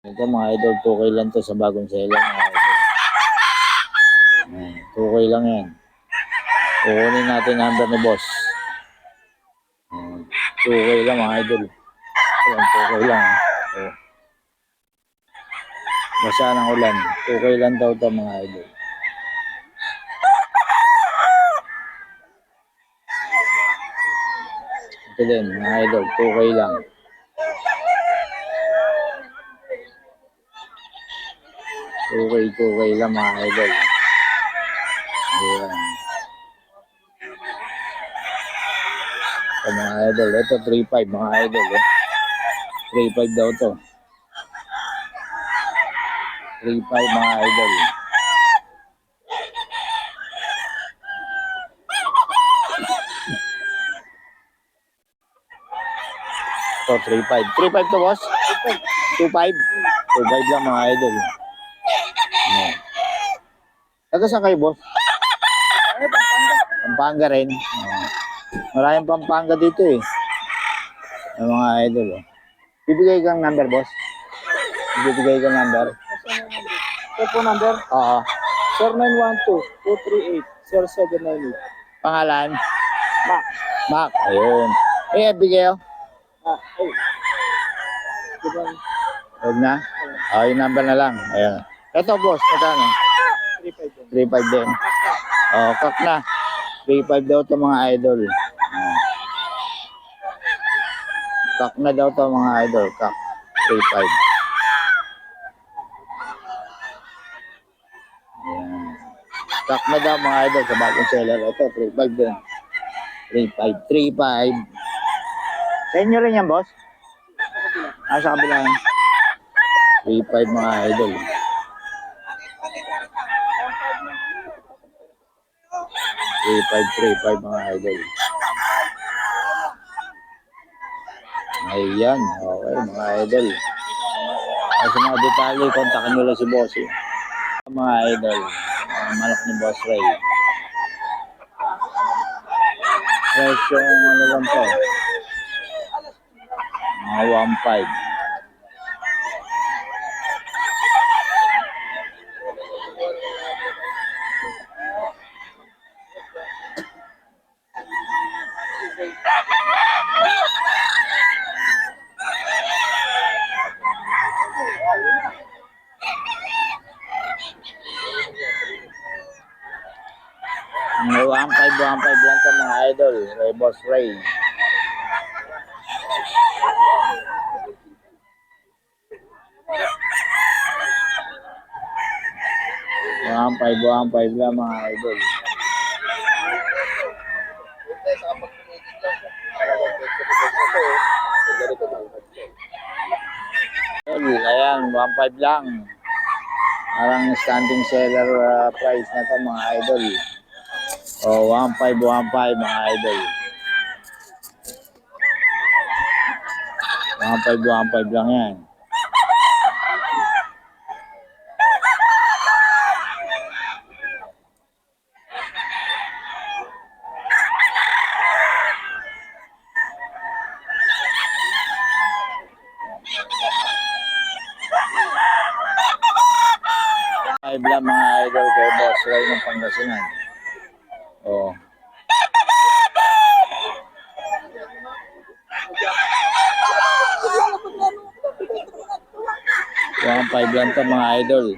Ito mga idol, 2K lang to sa bagong seller mga idol. Ayan, 2K lang yan. Kukunin natin number ni boss. Ayan, 2K lang mga idol. Ayan, 2K lang. Ayan. Basa ng ulan. 2K lang daw to mga idol. Ito din mga idol, 2K lang. 2K lang mga idol. Ayan. Ito mga idol, ito 3.5 mga idol. 3.5 daw to. 3.5 mga idol. Ito 3.5. 3.5 to boss? 2.5. 2.5 lang mga idol. Ayan. Taga saan kayo boss? Pampanga rin. Maraming Pampanga dito eh. Yung mga idol. Oh. Bibigay kang number, boss? Bibigay kang number? Phone number? Oo. 0912-238-0798. Pangalan? Mac. Mac. Ayun. Eh, bigay oh. Ay. Diba? Huwag na? Yung number na lang. Ayun. Ito, boss. Magkano? 3.5 din. 3.5 din. Kak na. 3.5 daw ito mga idol. Kak na daw ito mga idol. Kak. 3.5. Kak na daw mga idol sa bagong seller. Ito, 3.5 din. 3.5. Sa inyo rin yan, boss? Sa kabila yan. 3.5 mga idol. 3.5 mga idol. Ayan, okay mga idol. Sa mga detalye, kontakin nyo lang si boss. Mga idol, manok ni Boss Ray. Presyo ano lang to? Mga 1.5. Mga 1.5 lang to mga idol. Ray Boss Ray. 1.5 lang mga idol. Ayan, 1.5 lang. Parang standing seller price na to mga idol. 1.5 mga idol. 1.5 lang yan. Five lang mga idol kay Boss Ray ng Pangasinan. Oh. Yung 5 lang to mga idol.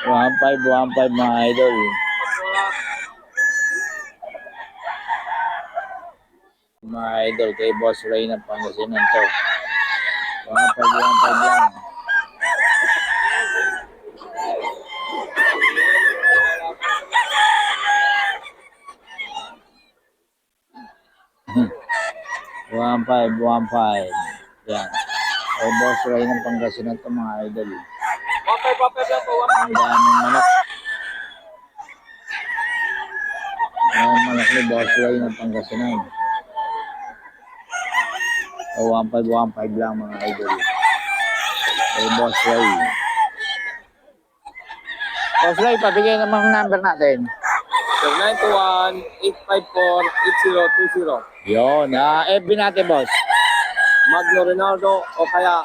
One five mga idol. Mga idol kay Boss Ray ng Pangasinan to. 1.5 lang. One five. Yan. Kay Boss Ray ng Pangasinan to mga idol. 1.5 lang po. Ang daming manok. Ang manok ni Boss Ray ng Pangasinan. 1.5 lang mga idol. Kay Boss Ray. Boss Ray, pabigay naman ang number natin. 0921-854-8020. Yun, FB natin, boss. Magno Ronaldo o kaya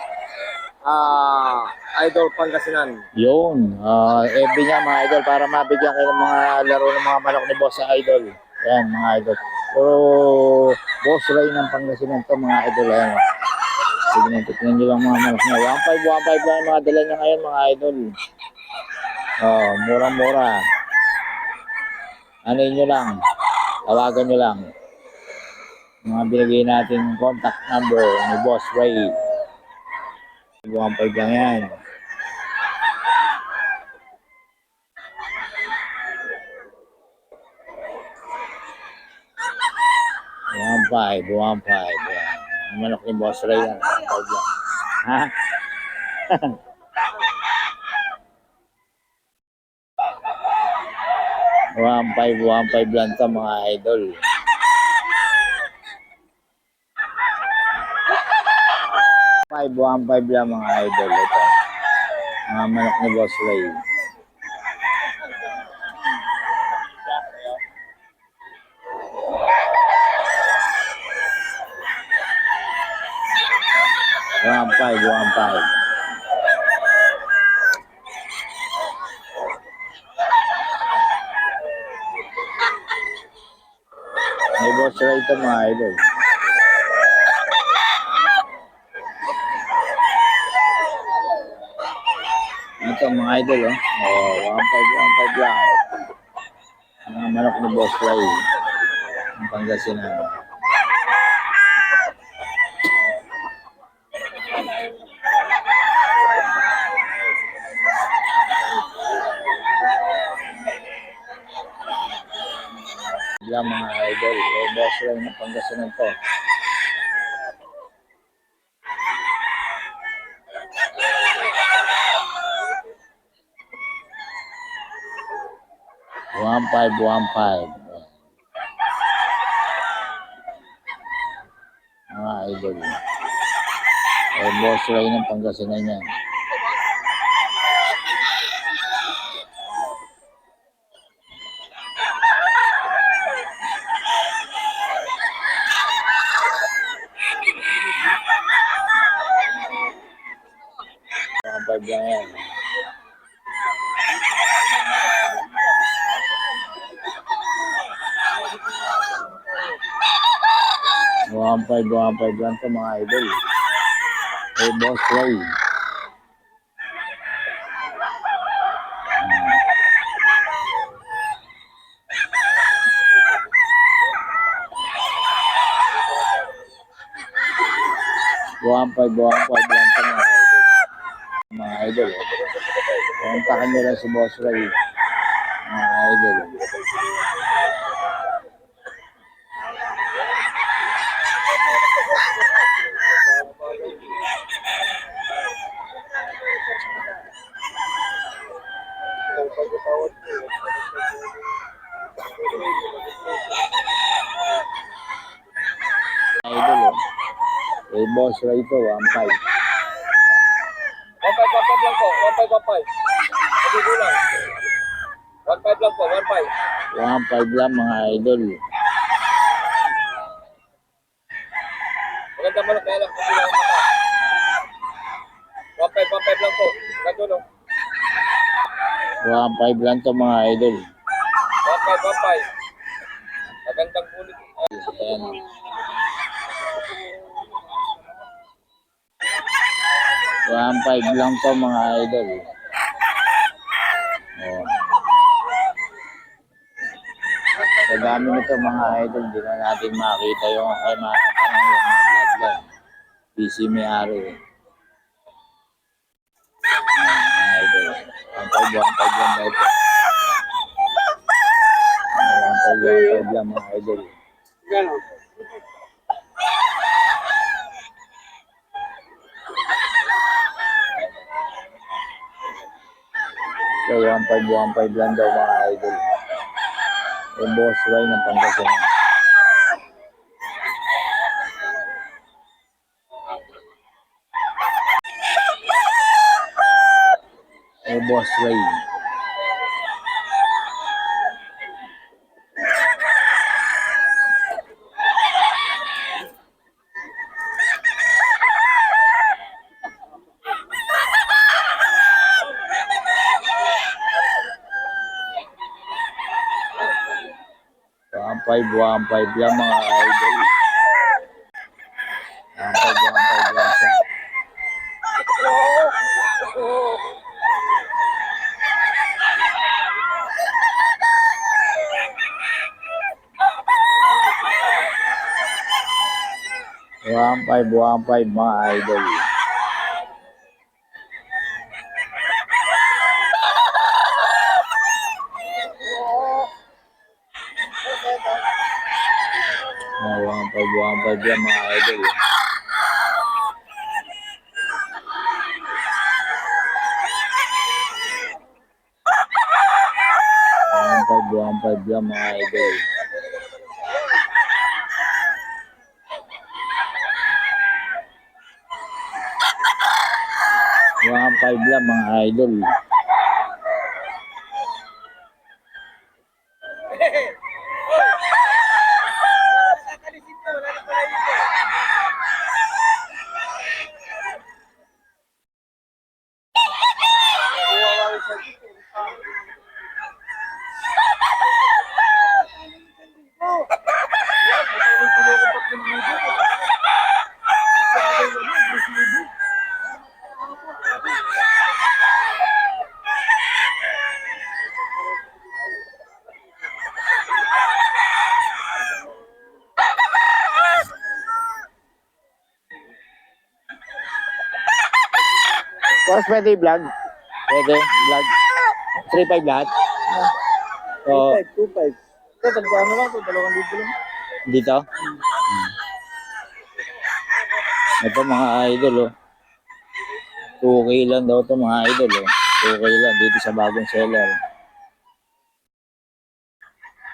Idol Pangasinan. Yun, FB niya mga idol para mabigyan kayo ng mga laro ng mga manok ni boss sa idol. Yan, mga idol. Pero, boss Ray ng Pangasinan to mga idol. Ayan. Sige, tignan nyo lang mga manok niya. 1.5 lang yung mga dala niya ngayon mga idol. Murang-mura. Ano nyo lang, tawagan nyo lang. Mga binigay natin contact number ni Boss Ray. 1.5 lang yan. 1.5. Yan. Ang manok ni Boss Ray yan. 1.5 lang. Ha? One five lang to mga idol. 1.5 lang mga idol. Ito. Mga manok ni Boss Ray. One five. May Boss Ray ito mga idol. Ito mga idol, 1.5 lang. Mga manok ni Boss Ray. Ang Pangasinan. Yan mga idol. Boss Ray ng Pangasinan to. One five. Mga idol. Boss Ray ng Pangasinan yan. One five lang yan. One five lang to mga idol. Boss Ray. One five lang to mga idol. Mga idol. Kontakin nyo lang si Boss Ray. Mga idol. Idol Boss Ray ito, 1.5. 1.5 lang po. 1.5. Hindi lang. 1.5 lang po. 1.5. 1.5 lang mga idol. Maganda malaki kaya lang kasi lang mata. 1.5 lang po. Ganto no. 1.5 lang to mga idol. 1.5. Magandang kulit. Ayan. 1.5 lang to mga idol. Sa dami nito mga idol, hindi na natin makita yung ay mga bloodline. PC may-ari. Mga idol. 1.5 lang daw ito. 1.5 lang mga idol. Ganon. So 1.5 lang daw mga idol. Yung Boss Ray ng Pangasinan. Boss Ray. 1.5 lang mga idol. 1.5 lang siya. One five mga idol. One five yan mga idol. One five yan mga idol. One five lang mga idol. Boss, pwede vlog? Pwede, vlog. 3.5 lahat? O, 2.5. Ito, tagkano lang ito, 2,000 lang. dito? Ito mga idol, oh. 2K lang daw ito mga idol, oh. 2K lang dito sa bagong seller.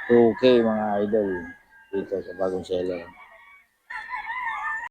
2K mga idol dito sa bagong seller.